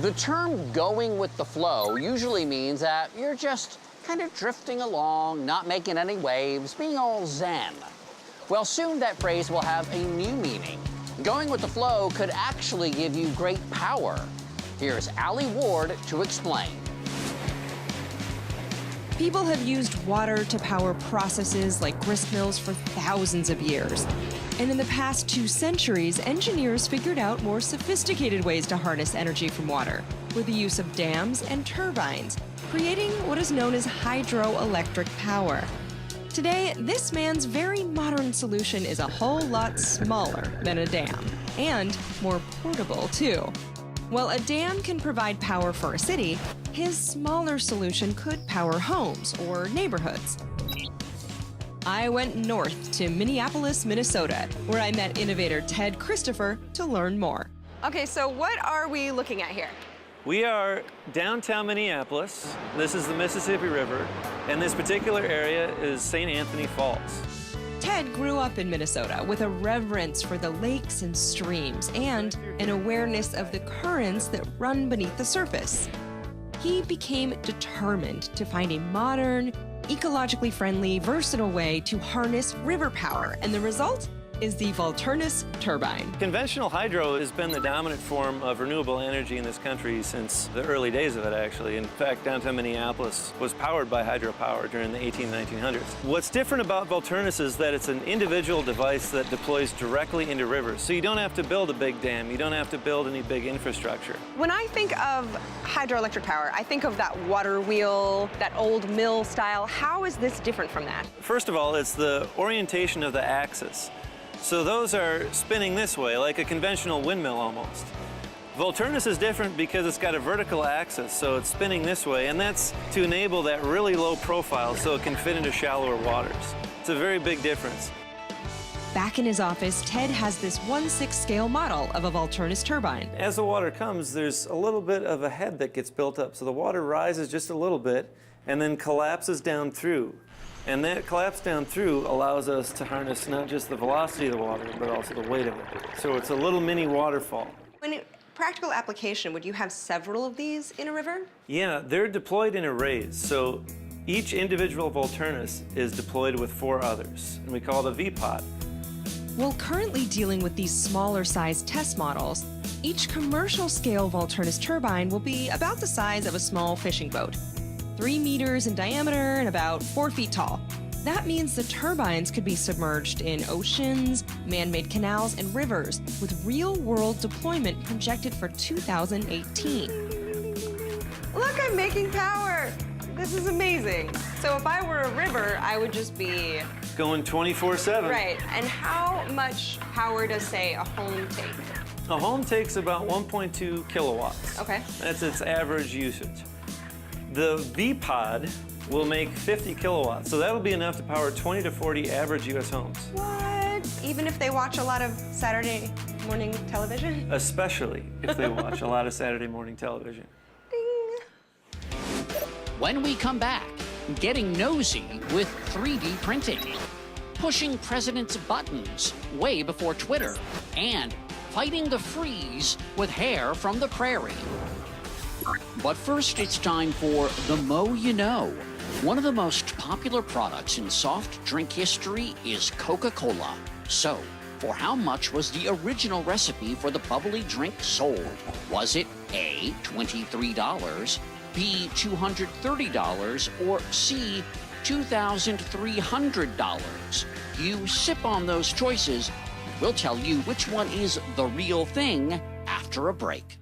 The term going with the flow usually means that you're just kind of drifting along, not making any waves, being all zen. Well, soon that phrase will have a new meaning. Going with the flow could actually give you great power. Here's Allie Ward to explain. People have used water to power processes like grist mills for thousands of years. And in the past 2 centuries, engineers figured out more sophisticated ways to harness energy from water with the use of dams and turbines, creating what is known as hydroelectric power. Today, this man's very modern solution is a whole lot smaller than a dam, and more portable, too. While a dam can provide power for a city, his smaller solution could power homes or neighborhoods. I went north to Minneapolis, Minnesota, where I met innovator Ted Christopher to learn more. Okay, so what are we looking at here? We are downtown Minneapolis. This is the Mississippi River, and this particular area is St. Anthony Falls. Ted grew up in Minnesota with a reverence for the lakes and streams and an awareness of the currents that run beneath the surface. He became determined to find a modern, ecologically friendly, versatile way to harness river power, and the result is the Volturnus turbine. Conventional hydro has been the dominant form of renewable energy in this country since the early days of it, actually. In fact, downtown Minneapolis was powered by hydropower during the 1900s. What's different about Volturnus is that it's an individual device that deploys directly into rivers. So you don't have to build a big dam, you don't have to build any big infrastructure. When I think of hydroelectric power, I think of that water wheel, that old mill style. How is this different from that? First of all, it's the orientation of the axis. So those are spinning this way, like a conventional windmill almost. Volturnus is different because it's got a vertical axis, so it's spinning this way, and that's to enable that really low profile so it can fit into shallower waters. It's a very big difference. Back in his office, Ted has this 1/6 scale model of a Volturnus turbine. As the water comes, there's a little bit of a head that gets built up, so the water rises just a little bit and then collapses down through. And that collapse down through allows us to harness not just the velocity of the water, but also the weight of it. So it's a little mini waterfall. In practical application, would you have several of these in a river? Yeah, they're deployed in arrays. So each individual Volturnus is deployed with 4 others, and we call it a V-pod. While currently dealing with these smaller size test models, each commercial scale Volturnus turbine will be about the size of a small fishing boat. 3 meters in diameter and about 4 feet tall. That means the turbines could be submerged in oceans, man-made canals, and rivers, with real-world deployment projected for 2018. Look, I'm making power! This is amazing. So if I were a river, I would just be... going 24/7. Right, and how much power does, say, a home take? A home takes about 1.2 kilowatts. Okay. That's its average usage. The V-pod will make 50 kilowatts, so that'll be enough to power 20 to 40 average U.S. homes. What? Even if they watch a lot of Saturday morning television? Especially if they watch a lot of Saturday morning television. Ding. When we come back, getting nosy with 3D printing, pushing presidents' buttons way before Twitter, and fighting the freeze with hair from the prairie. But first, it's time for the Mo You Know. One of the most popular products in soft drink history is Coca-Cola. So, for how much was the original recipe for the bubbly drink sold? Was it A, $23, B, $230, or C, $2,300? You sip on those choices. We'll tell you which one is the real thing after a break.